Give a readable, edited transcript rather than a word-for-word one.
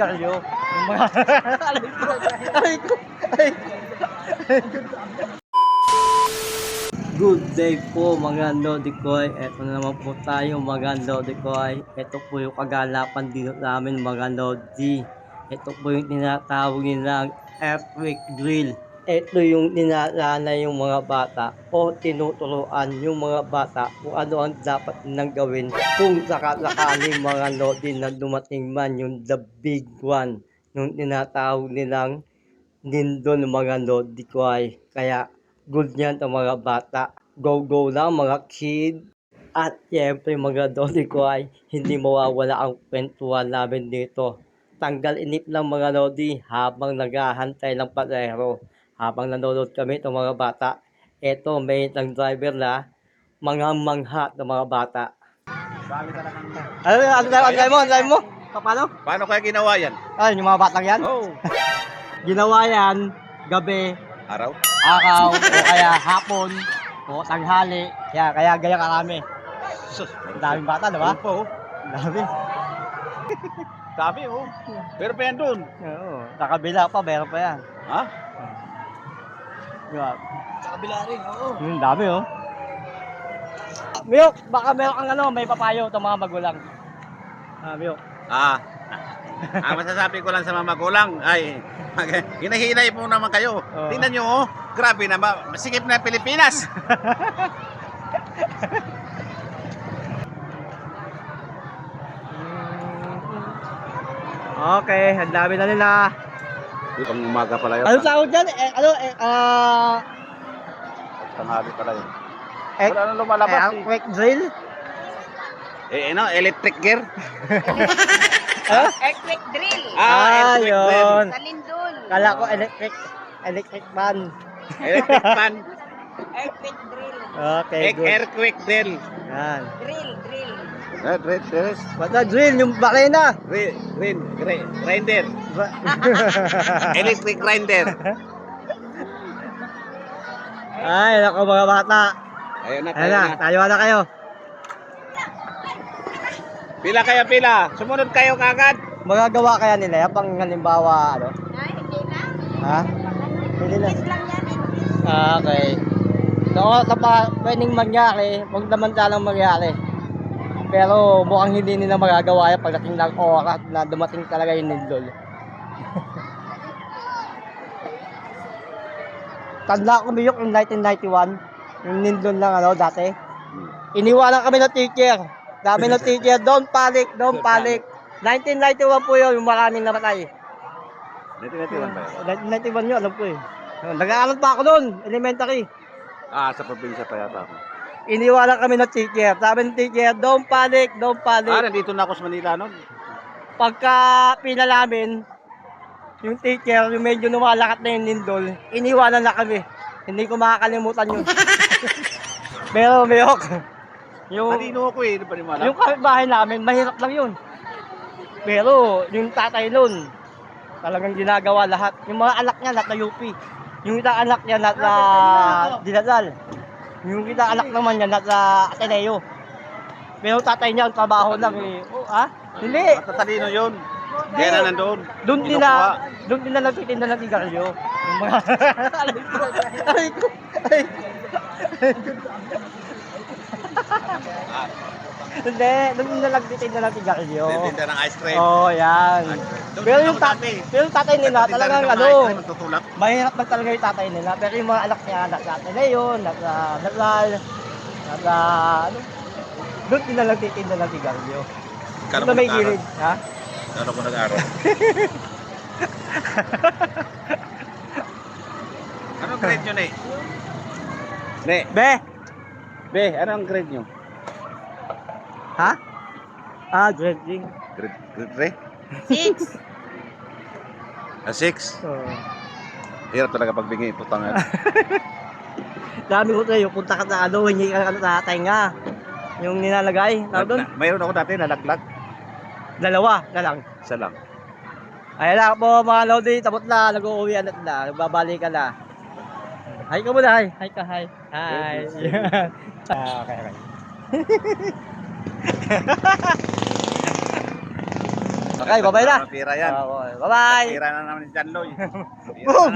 sigarilyo. Yung mga... Aray ko. Good day po mga Lodi Koy. Eto na naman po tayo mga Lodi Koy. Ito po yung kaganapan dito namin mga Lodi. Ito po yung tinatawag nilang earthquake drill. Ito yung ninalala yung mga bata o tinuturuan yung mga bata kung ano ang dapat nilang gawin kung sakasakaling mga Lodi na dumating man yung the big one. Yung tinatawag nilang Nindol mga Lodi Koy. Kaya good yan to mga bata. Go lang mga kid. At syempre mga Lodi Koy, hindi mawawala ang kwentuhan namin dito. Tanggal inip lang mga Lodi habang naghahantay ng pasahero. Habang nanonood kami itong mga bata. Eto may isang driver na mga mangha ng mga bata. Ano mo? Paano? Paano kaya ginawa yan? Ay, yung mga batang yan? Oh. Ginawa yan, gabi, Araw? araw, o kaya hapon, o tanghali. Kaya gaya karami. Sus, Ang daming bata, di ba? po. Ang dami. Dami oh. Pero pa yan doon. Oo, sa kabila pa, meron pa yan. Ha? Diba? Sa kabila rin, oo. Dami oh. Miyok, baka meron kang ano, may papayo itong mga magulang. Miyok. Ang masasabi ko lang sa mga magulang ay hinahinay po naman kayo. Oo. Tingnan nyo oh. Grabe na masikip na Pilipinas. Okay, ang dami na nila. Pang umaga pala yun. Ano tawag dyan? Tanghali pala yun. Eh, Wala nang lumalabas eh. quick drill? Electric gear? Earthquake drill. Electric drill. Yun. Sa Lindol. Kala ko electric fan. Electric fan. Earthquake drill. Okay, good. Earthquake drill. Yan. Drill. Drill. What's that drill? Yung bakina. Grinder. Electric grinder. Ay, nako mga bata. Ayun na, Ayan na, tayo na kayo. Pila. Sumunod kayo kagad. Magagawa kaya nila yan pang halimbawa, ano? Ay, hindi na. Ha? Hindi na. Kiss lang yan. Okay. So, pwedeng mangyari, huwag naman talang mangyari. Pero mukhang hindi nila magagawa yan pagdating ng oras na dumating talaga yung Nindol. Tanda ko Miyok yung 1991, yung Nindol lang ano dati. Iniwanan kami ng teacher. Dami ng teacher, don't panic. 1991 po yun, yung maraming namatay. 1991 ba yun? 1991 yun, alam ko eh. Nag-aaral pa ako noon, elementary. Sa probinsya pa yata ako. Iniwanan kami ng teacher. Sabi ng teacher, don't panic. Nandito na ako sa Manila noon. Pagka pinalamin, yung teacher, yung medyo lumalakat na yung Lindol, iniwanan na kami. Hindi ko makakalimutan yun. Pero Miyok, yung Talino ako eh, di ba wala? yung kapitbahay namin, mahirap lang yun. Pero yung tatay nun, talagang ginagawa lahat. Yung mga anak niya, lahat na UP. Yung isang anak niya, lahat na Dinadal. Yung isang anak naman niya, lahat na Ateneo. Pero tatay niya, ang trabaho lang eh. Hindi. Matatalino yun. Kaya na nandoon. Doon din na nagtitinda ng sigarilyo. Yung mga... Aray ko. Hindi, doon din na nagtitinda ng sigarilyo. Tinda ng ice cream. Oo, yan. Doon Pero din yung, ako dati. pero yung tatay nila, Nagtitinda talagang rin ng ano, ice cream, magtutulak. mahirap lang talaga yung tatay nila. Pero yung mga anak niya, nasa Ateneo, nasa Nazal, nasa ano, doon din na nagtitinda ng sigarilyo. Kano Doon ko may nag-aral? gilid, ha? Kano ko nag-aral? Anong grade nyo, Ne? Be, Anong grade nyo? ha? Grading. Grade 6. 6? So, Hirap talaga pagbigay putangan. dami ko sa'yo, punta ka sa ano, hindi ka sa tainga. Yung nilalagay, tawag doon? Mayroon ako dati nalaglag. Dalawa na lang. Isa lang. Ayan na po mga Lodi, tapos na, nag-uuwian na, nagbabalik ka na. Hi ka muna, hi. Hi ka, hi. Hi. Okay. Okay, bye-bye na. Pira yan. Bye-bye. Pira na naman ni John Lloyd. Boom!